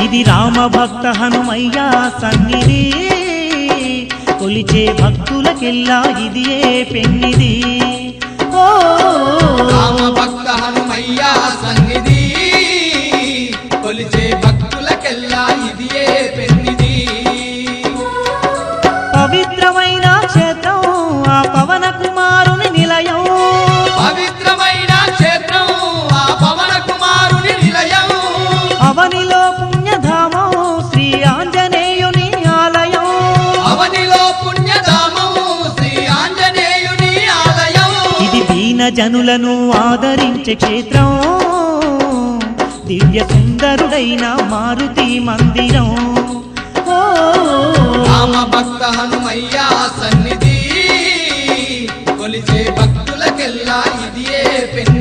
ఇది రామ భక్త హనుమయ్య సన్నిధి కొలిచే భక్తులకెల్లా ఇదియే పెన్నిది ఓ రామ భక్త హనుమయ్య సన్నిధి కొలిచే భక్తులకెల్లా ఇదియే పెన్నిది పవిత్రమైన క్షేత్రం ఆ పవన కుమారుని నిలయం పవిత్రమైన క్షేత్రం ఆ పవన కుమారుని నిలయం అవనిలో పుణ్యధామం శ్రీ ఆంజనేయుని ఆలయం అవనిలో పుణ్యధామం శ్రీ ఆంజనేయుని ఆలయం ఇది దీన జనులను ఆదరించే క్షేత్రం దివ్య సుందరుడైన మారుతి మందిరం ఓ రామ భక్త హనుమయ్య సన్నిధి కొలిచే భక్తులకెల్లా ఇదియే పెన్నిది